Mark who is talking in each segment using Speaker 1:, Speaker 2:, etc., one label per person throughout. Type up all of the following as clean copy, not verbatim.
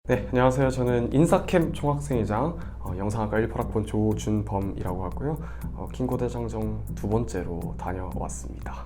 Speaker 1: 네, 안녕하세요. 저는 인사캠 총학생회장 영상학과 18학번 조준범이라고 하고요. 킹고 대장정 두 번째로 다녀왔습니다.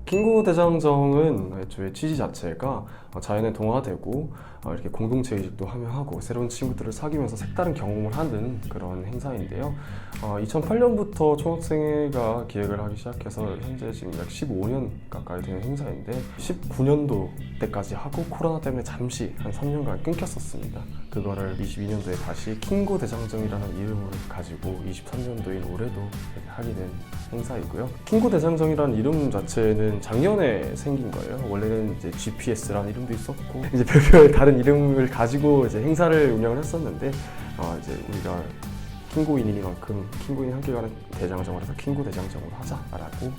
Speaker 1: 킹고 대장정은 애초에 취지 자체가 자연에 동화되고 이렇게 공동체 의식도 하고 새로운 친구들을 사귀면서 색다른 경험을 하는 그런 행사인데요. 2008년부터 총학생회가 기획을 하기 시작해서 현재 지금 약 15년 가까이 되는 행사인데 19년도 때까지 하고 코로나 때문에 잠시 한 3년간 끊겼었습니다. 그거를 22년도에 다시 킹고 대장정이라는 이름을 가지고 23년도인 올해도 하게 된 행사이고요. 킹고 대장정이라는 이름 자체는 작년에 생긴 거예요. 원래는 이제 GPS라는 이름도 있었고 이제 별별 다른 이름을 가지고 이제 행사를 운영을 했었는데 이제 우리가 킹고인이니만큼 킹고인이 함께 가는 대장정을 해서 킹고 대장정으로 하자라고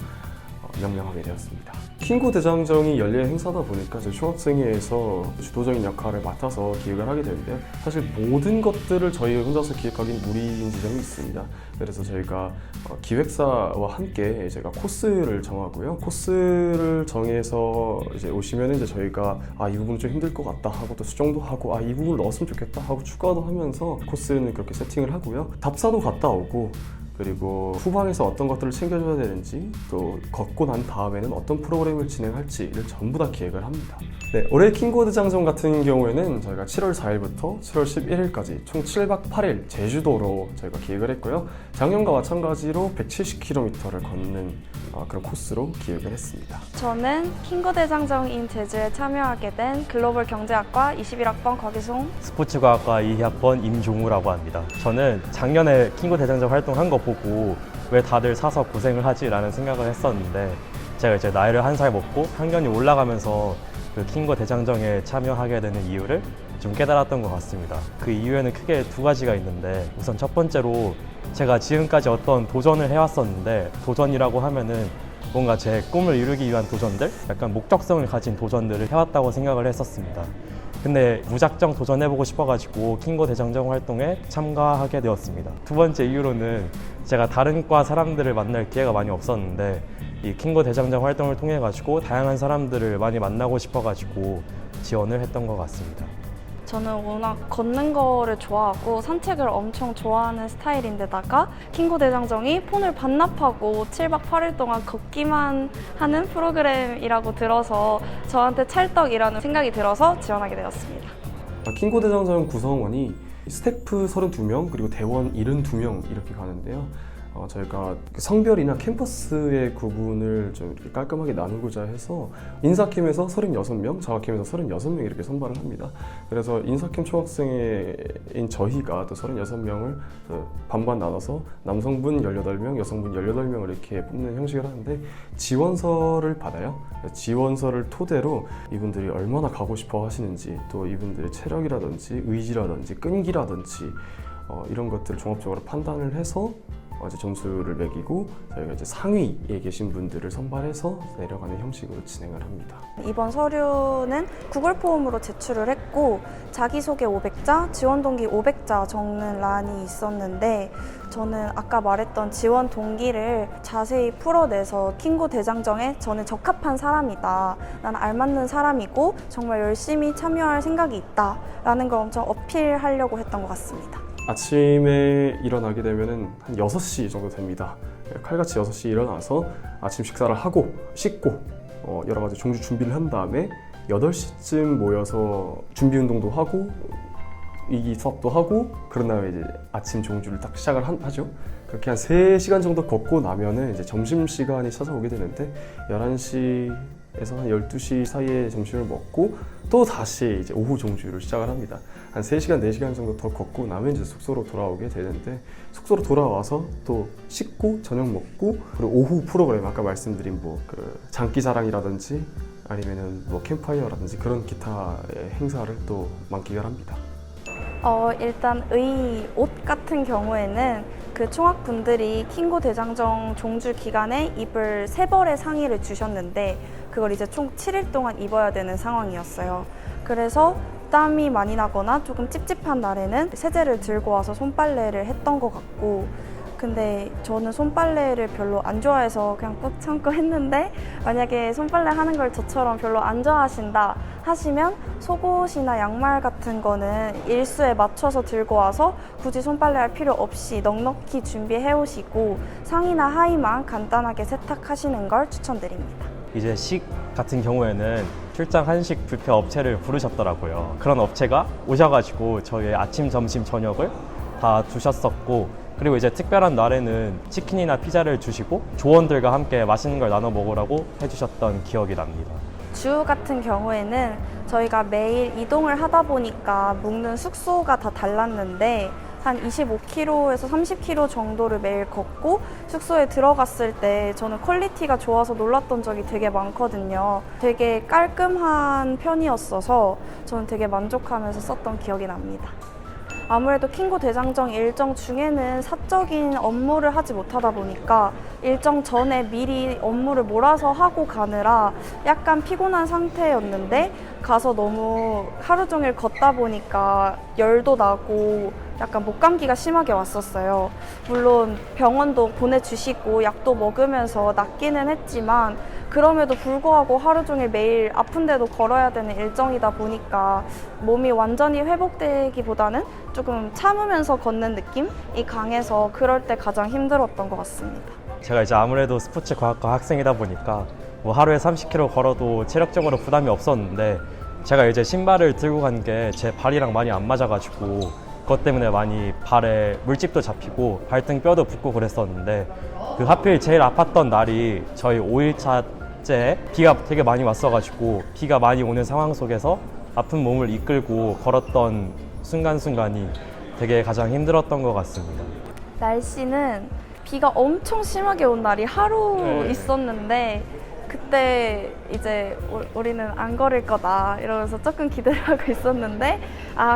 Speaker 1: 명명하게 되었습니다. 킹고 대장정이 열리는 행사다 보니까 저희 총학생회에서 주도적인 역할을 맡아서 기획을 하게 되는데요. 사실 모든 것들을 저희 혼자서 기획하기는 무리인 지점이 있습니다. 그래서 저희가 기획사와 함께 제가 코스를 정하고요. 코스를 정해서 이제 오시면 이제 저희가 이 부분 좀 힘들 것 같다 하고 또 수정도 하고 이 부분을 넣었으면 좋겠다 하고 추가도 하면서 코스는 그렇게 세팅을 하고요. 답사도 갔다 오고 그리고 후방에서 어떤 것들을 챙겨줘야 되는지 또 걷고 난 다음에는 어떤 프로그램을 진행할지를 전부 다 기획을 합니다. 네, 올해 킹고 대장정 같은 경우에는 저희가 7월 4일부터 7월 11일까지 총 7박 8일 제주도로 저희가 기획을 했고요. 작년과 마찬가지로 170km를 걷는 그런 코스로 기획을 했습니다.
Speaker 2: 저는 킹고 대장정인 제주에 참여하게 된 글로벌 경제학과 21학번 곽희송,
Speaker 3: 스포츠과학과 2학번 임종우라고 합니다. 저는 작년에 킹고 대장정 활동한 거 보고 왜 다들 사서 고생을 하지? 라는 생각을 했었는데 제가 이제 나이를 한 살 먹고 학년이 올라가면서 그 킹고 대장정에 참여하게 되는 이유를 좀 깨달았던 것 같습니다. 그 이유에는 크게 두 가지가 있는데 우선 첫 번째로 제가 지금까지 어떤 도전을 해왔었는데 도전이라고 하면은 뭔가 제 꿈을 이루기 위한 도전들, 약간 목적성을 가진 도전들을 해왔다고 생각을 했었습니다. 근데 무작정 도전해보고 싶어가지고 킹고 대장정 활동에 참가하게 되었습니다. 두 번째 이유로는 제가 다른 과 사람들을 만날 기회가 많이 없었는데 이 킹고 대장정 활동을 통해 가지고 다양한 사람들을 많이 만나고 싶어가지고 지원을 했던 것 같습니다.
Speaker 2: 저는 워낙 걷는 거를 좋아하고 산책을 엄청 좋아하는 스타일인데다가 킹고 대장정이 폰을 반납하고 7박 8일 동안 걷기만 하는 프로그램이라고 들어서 저한테 찰떡이라는 생각이 들어서 지원하게 되었습니다.
Speaker 1: 킹고 대장정 구성원이 스태프 32명 그리고 대원 72명 이렇게 가는데요. 저희가 성별이나 캠퍼스의 구분을 좀 이렇게 깔끔하게 나누고자 해서 인사캠에서 36명, 자가캠에서 36명 이렇게 선발을 합니다. 그래서 인사캠 총학생회인 저희가 또 36명을 반반 나눠서 남성분 18명, 여성분 18명을 이렇게 뽑는 형식을 하는데 지원서를 받아요. 지원서를 토대로 이분들이 얼마나 가고 싶어 하시는지 또 이분들의 체력이라든지 의지라든지 끈기라든지 이런 것들을 종합적으로 판단을 해서 이제 점수를 매기고 저희가 이제 상위에 계신 분들을 선발해서 내려가는 형식으로 진행을 합니다.
Speaker 2: 이번 서류는 구글 폼으로 제출을 했고 자기소개 500자, 지원 동기 500자 적는 란이 있었는데 저는 아까 말했던 지원 동기를 자세히 풀어내서 킹고 대장정에 저는 적합한 사람이다. 나는 알맞는 사람이고 정말 열심히 참여할 생각이 있다. 라는 걸 엄청 어필하려고 했던 것 같습니다.
Speaker 1: 아침에 일어나게 되면은 한 6시 정도 됩니다. 칼같이 6시 일어나서 아침 식사를 하고 씻고 여러 가지 종주 준비를 한 다음에 8시쯤 모여서 준비 운동도 하고 이기 수업도 하고 그런 다음에 이제 아침 종주를 딱 시작을 하죠. 그렇게 한 3시간 정도 걷고 나면은 이제 점심시간이 찾아오게 되는데 11시에서 한 12시 사이에 점심을 먹고 또 다시 이제 오후 종주를 시작을 합니다. 한 3시간, 4시간 정도 더 걷고 나면 이제 숙소로 돌아오게 되는데 숙소로 돌아와서 또 씻고 저녁 먹고 그리고 오후 프로그램 아까 말씀드린 그 장기자랑이라든지 아니면은 캠파이어라든지 그런 기타의 행사를 또 만끽을 합니다.
Speaker 2: 일단 의 옷 같은 경우에는 그 총학분들이 킹고 대장정 종주 기간에 입을 3벌의 상의를 주셨는데 그걸 이제 총 7일 동안 입어야 되는 상황이었어요. 그래서 땀이 많이 나거나 조금 찝찝한 날에는 세제를 들고 와서 손빨래를 했던 것 같고 근데 저는 손빨래를 별로 안 좋아해서 그냥 꾹 참고 했는데 만약에 손빨래 하는 걸 저처럼 별로 안 좋아하신다 하시면 속옷이나 양말 같은 거는 일수에 맞춰서 들고 와서 굳이 손빨래 할 필요 없이 넉넉히 준비해 오시고 상의나 하의만 간단하게 세탁하시는 걸 추천드립니다.
Speaker 3: 이제 식 같은 경우에는 출장 한식 뷔페 업체를 부르셨더라고요. 그런 업체가 오셔가지고 저희 아침, 점심, 저녁을 다 두셨었고, 그리고 이제 특별한 날에는 치킨이나 피자를 주시고 조원들과 함께 맛있는 걸 나눠 먹으라고 해주셨던 기억이 납니다.
Speaker 2: 주 같은 경우에는 저희가 매일 이동을 하다 보니까 묵는 숙소가 다 달랐는데 한 25km에서 30km 정도를 매일 걷고 숙소에 들어갔을 때 저는 퀄리티가 좋아서 놀랐던 적이 되게 많거든요. 되게 깔끔한 편이었어서 저는 되게 만족하면서 썼던 기억이 납니다. 아무래도 킹고 대장정 일정 중에는 사적인 업무를 하지 못하다 보니까 일정 전에 미리 업무를 몰아서 하고 가느라 약간 피곤한 상태였는데 가서 너무 하루 종일 걷다 보니까 열도 나고 약간 목감기가 심하게 왔었어요. 물론 병원도 보내주시고 약도 먹으면서 낫기는 했지만 그럼에도 불구하고 하루 종일 매일 아픈데도 걸어야 되는 일정이다 보니까 몸이 완전히 회복되기보다는 조금 참으면서 걷는 느낌이 강해서 그럴 때 가장 힘들었던 것 같습니다.
Speaker 3: 제가 이제 아무래도 스포츠 과학과 학생이다 보니까 뭐 하루에 30km 걸어도 체력적으로 부담이 없었는데, 제가 이제 신발을 들고 간 게 제 발이랑 많이 안 맞아가지고 그것 때문에 많이 발에 물집도 잡히고 발등 뼈도 붓고 그랬었는데, 그 하필 제일 아팠던 날이 저희 5일차째 비가 되게 많이 왔어가지고 비가 많이 오는 상황 속에서 아픈 몸을 이끌고 걸었던 순간순간이 되게 가장 힘들었던 것 같습니다.
Speaker 2: 날씨는 비가 엄청 심하게 온 날이 하루
Speaker 3: 네.
Speaker 2: 있었는데 그때 이제 우리는 안 걸을 거다 이러면서 조금 기대를 하고 있었는데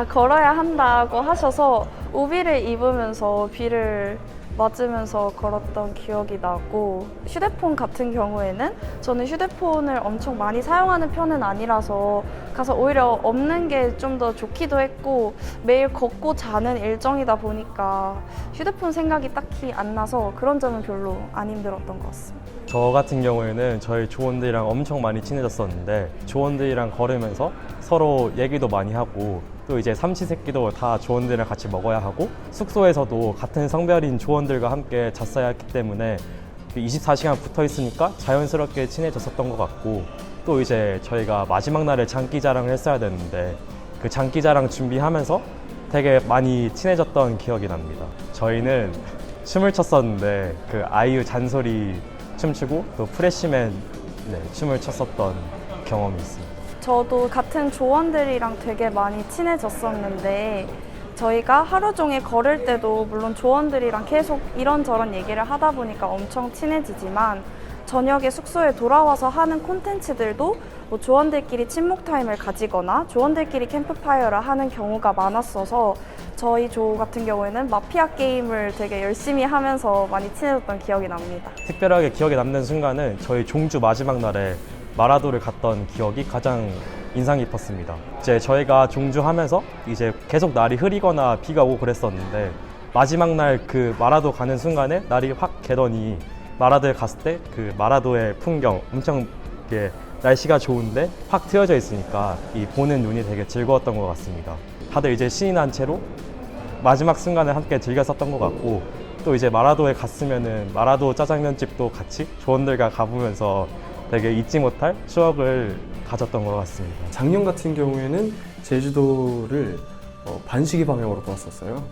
Speaker 2: 걸어야 한다고 하셔서 우비를 입으면서 비를 맞으면서 걸었던 기억이 나고, 휴대폰 같은 경우에는 저는 휴대폰을 엄청 많이 사용하는 편은 아니라서 가서 오히려 없는 게 좀 더 좋기도 했고 매일 걷고 자는 일정이다 보니까 휴대폰 생각이 딱히 안 나서 그런 점은 별로 안 힘들었던 것 같습니다.
Speaker 3: 저 같은 경우에는 저희 조원들이랑 엄청 많이 친해졌었는데, 조원들이랑 걸으면서 서로 얘기도 많이 하고 또 이제 삼시세끼도 다 조원들이랑 같이 먹어야 하고 숙소에서도 같은 성별인 조원들과 함께 잤어야 했기 때문에 24시간 붙어 있으니까 자연스럽게 친해졌었던 것 같고, 또 이제 저희가 마지막 날에 장기자랑을 했어야 되는데 그 장기자랑 준비하면서 되게 많이 친해졌던 기억이 납니다. 저희는 춤을 췄었는데 그 아이유 잔소리 춤추고 또 프레시맨 춤을 췄었던 경험이 있습니다.
Speaker 2: 저도 같은 조원들이랑 되게 많이 친해졌었는데 저희가 하루 종일 걸을 때도 물론 조원들이랑 계속 이런저런 얘기를 하다 보니까 엄청 친해지지만 저녁에 숙소에 돌아와서 하는 콘텐츠들도 뭐 조원들끼리 친목 타임을 가지거나 조원들끼리 캠프파이어를 하는 경우가 많았어서 저희 조 같은 경우에는 마피아 게임을 되게 열심히 하면서 많이 친해졌던 기억이 납니다.
Speaker 3: 특별하게 기억에 남는 순간은 저희 종주 마지막 날에 마라도를 갔던 기억이 가장 인상 깊었습니다. 이제 저희가 종주하면서 이제 계속 날이 흐리거나 비가 오고 그랬었는데 마지막 날 그 마라도 가는 순간에 날이 확 개더니 마라도에 갔을 때 그 마라도의 풍경 엄청 이렇게 날씨가 좋은데 확 트여져 있으니까 이 보는 눈이 되게 즐거웠던 것 같습니다. 다들 이제 신이 난 채로 마지막 순간을 함께 즐겼었던 것 같고, 또 이제 마라도에 갔으면은 마라도 짜장면집도 같이 조원들과 가보면서 되게 잊지 못할 추억을 가졌던 것 같습니다.
Speaker 1: 작년 같은 경우에는 제주도를 반시계 방향으로 떠났었어요.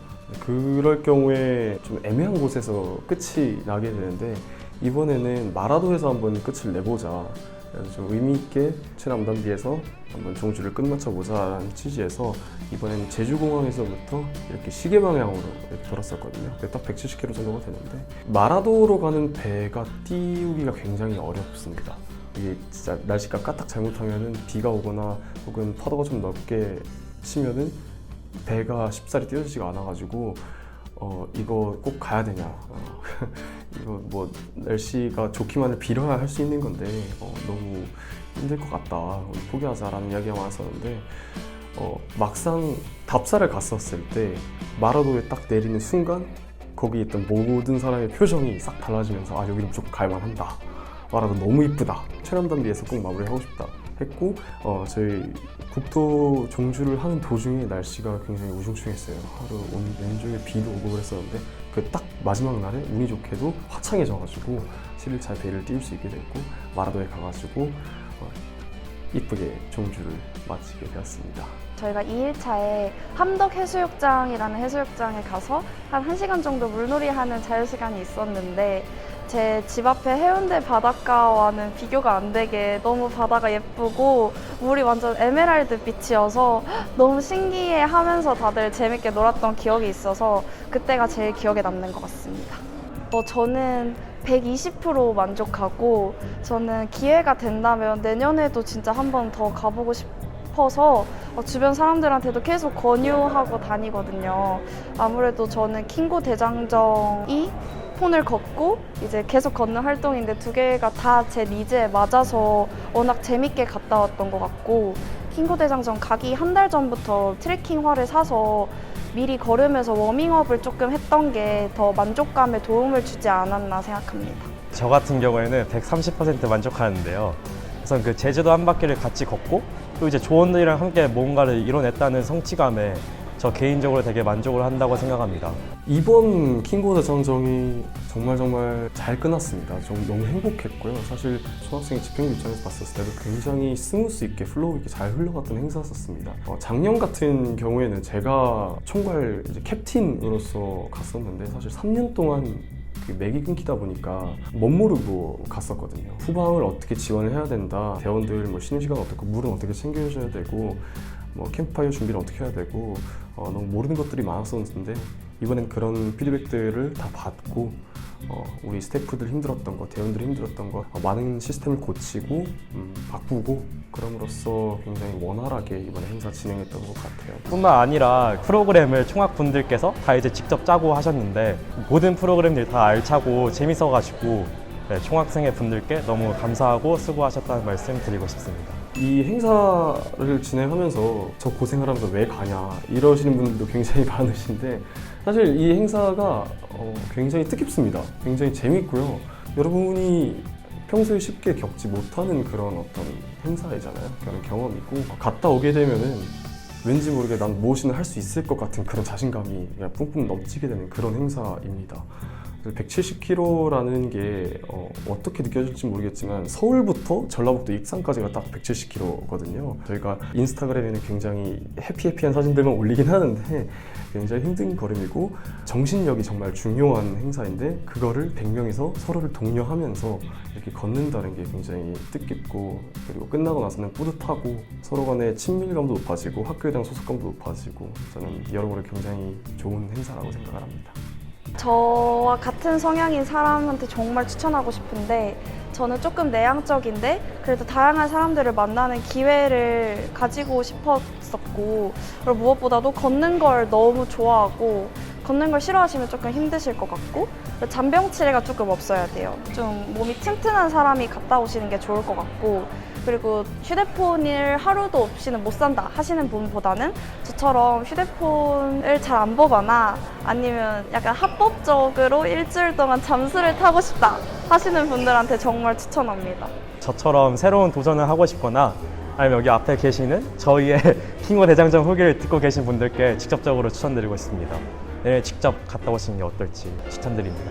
Speaker 1: 그럴 경우에 좀 애매한 곳에서 끝이 나게 되는데 이번에는 마라도에서 한번 끝을 내보자. 그래서 좀 의미 있게 최남단비에서 한번 종주를 끝마쳐보자라는 취지에서 이번에는 제주공항에서부터 이렇게 시계 방향으로 이렇게 돌았었거든요. 딱 170km 정도가 되는데 마라도로 가는 배가 띄우기가 굉장히 어렵습니다. 이게 진짜 날씨가 까딱 잘못하면은 비가 오거나 혹은 파도가 좀 넓게 치면은 배가 쉽사리 띄워지지가 않아가지고 이거 꼭 가야 되냐, 이거 뭐 날씨가 좋기만을 빌어야 할 수 있는 건데 너무 힘들 것 같다, 포기하자라는 이야기가 많았었는데 막상 답사를 갔었을 때 마라도에 딱 내리는 순간 거기 있던 모든 사람의 표정이 싹 달라지면서 아 여기는 무조건 갈만한다. 와라도 너무 이쁘다. 촬영단비에서 꼭 마무리하고 싶다 했고 저희 국토 종주를 하는 도중에 날씨가 굉장히 우중충했어요. 하루 온종일 비도 오고 그랬었는데 그 딱 마지막 날에 운이 좋게도 화창해져가지고 7일차 베일을 띄울 수 있게 됐고 마라도에 가가지고 이쁘게 종주를 마치게 되었습니다.
Speaker 2: 저희가 2일차에 함덕해수욕장이라는 해수욕장에 가서 한 1시간 정도 물놀이하는 자유시간이 있었는데 제 집 앞에 해운대 바닷가와는 비교가 안 되게 너무 바다가 예쁘고 물이 완전 에메랄드 빛이어서 너무 신기해 하면서 다들 재밌게 놀았던 기억이 있어서 그때가 제일 기억에 남는 것 같습니다. 저는 120% 만족하고 저는 기회가 된다면 내년에도 진짜 한 번 더 가보고 싶어서 주변 사람들한테도 계속 권유하고 다니거든요. 아무래도 저는 킹고 대장정이 폰을 걷고 이제 계속 걷는 활동인데 두 개가 다 제 니즈에 맞아서 워낙 재밌게 갔다 왔던 것 같고 킹고 대장정 가기 한 달 전부터 트레킹화를 사서 미리 걸으면서 워밍업을 조금 했던 게 더 만족감에 도움을 주지 않았나 생각합니다.
Speaker 3: 저 같은 경우에는 130% 만족하는데요. 우선 그 제주도 한 바퀴를 같이 걷고 또 이제 조원들이랑 함께 뭔가를 이뤄냈다는 성취감에 저 개인적으로 되게 만족을 한다고 생각합니다.
Speaker 1: 이번 킹고 대장정이 정말 잘 끝났습니다. 너무 행복했고요. 사실 초등학생 집행부 입장에서 봤을 때도 굉장히 스무스 있게 플로우 있게 잘 흘러갔던 행사였었습니다. 작년 같은 경우에는 제가 총괄 이제 캡틴으로서 갔었는데 사실 3년 동안 맥이 끊기다 보니까 멋모르고 갔었거든요. 후방을 어떻게 지원을 해야 된다, 대원들 쉬는 시간 어떻고 물은 어떻게 챙겨줘야 되고 캠프파이어 준비를 어떻게 해야 되고 너무 모르는 것들이 많았었는데 이번엔 그런 피드백들을 다 받고 우리 스태프들 힘들었던 거, 대원들 힘들었던 거 많은 시스템을 고치고 바꾸고 그럼으로써 굉장히 원활하게 이번에 행사 진행했던 것 같아요.
Speaker 3: 뿐만 아니라 프로그램을 총학분들께서 다 이제 직접 짜고 하셨는데 모든 프로그램들이 다 알차고 재밌어가지고 총학생회 분들께 너무 감사하고 수고하셨다는 말씀 드리고 싶습니다.
Speaker 1: 이 행사를 진행하면서 저 고생을 하면서 왜 가냐 이러시는 분들도 굉장히 많으신데 사실 이 행사가 굉장히 뜻깊습니다. 굉장히 재밌고요. 여러분이 평소에 쉽게 겪지 못하는 그런 어떤 행사이잖아요. 그런 경험이고 갔다 오게 되면은 왠지 모르게 난 무엇이나 할 수 있을 것 같은 그런 자신감이 그냥 뿜뿜 넘치게 되는 그런 행사입니다. 170km라는 게 어떻게 느껴질지 모르겠지만 서울부터 전라북도 익산까지가 딱 170km거든요. 저희가 인스타그램에는 굉장히 해피한 사진들만 올리긴 하는데 굉장히 힘든 걸음이고 정신력이 정말 중요한 행사인데 그거를 100명이서 서로를 독려하면서 이렇게 걷는다는 게 굉장히 뜻깊고 그리고 끝나고 나서는 뿌듯하고 서로 간의 친밀감도 높아지고 학교에 대한 소속감도 높아지고 저는 여러모로 굉장히 좋은 행사라고 생각을 합니다.
Speaker 2: 저와 같은 성향인 사람한테 정말 추천하고 싶은데 저는 조금 내향적인데 그래도 다양한 사람들을 만나는 기회를 가지고 싶었었고 그리고 무엇보다도 걷는 걸 너무 좋아하고 걷는 걸 싫어하시면 조금 힘드실 것 같고 잔병치레가 조금 없어야 돼요. 좀 몸이 튼튼한 사람이 갔다 오시는 게 좋을 것 같고 그리고 휴대폰을 하루도 없이는 못 산다 하시는 분보다는 저처럼 휴대폰을 잘 안 보거나 아니면 약간 합법적으로 일주일 동안 잠수를 타고 싶다 하시는 분들한테 정말 추천합니다.
Speaker 3: 저처럼 새로운 도전을 하고 싶거나 아니면 여기 앞에 계시는 저희의 킹고 대장정 후기를 듣고 계신 분들께 직접적으로 추천드리고 있습니다. 내일 직접 갔다 오시는 게 어떨지 추천드립니다.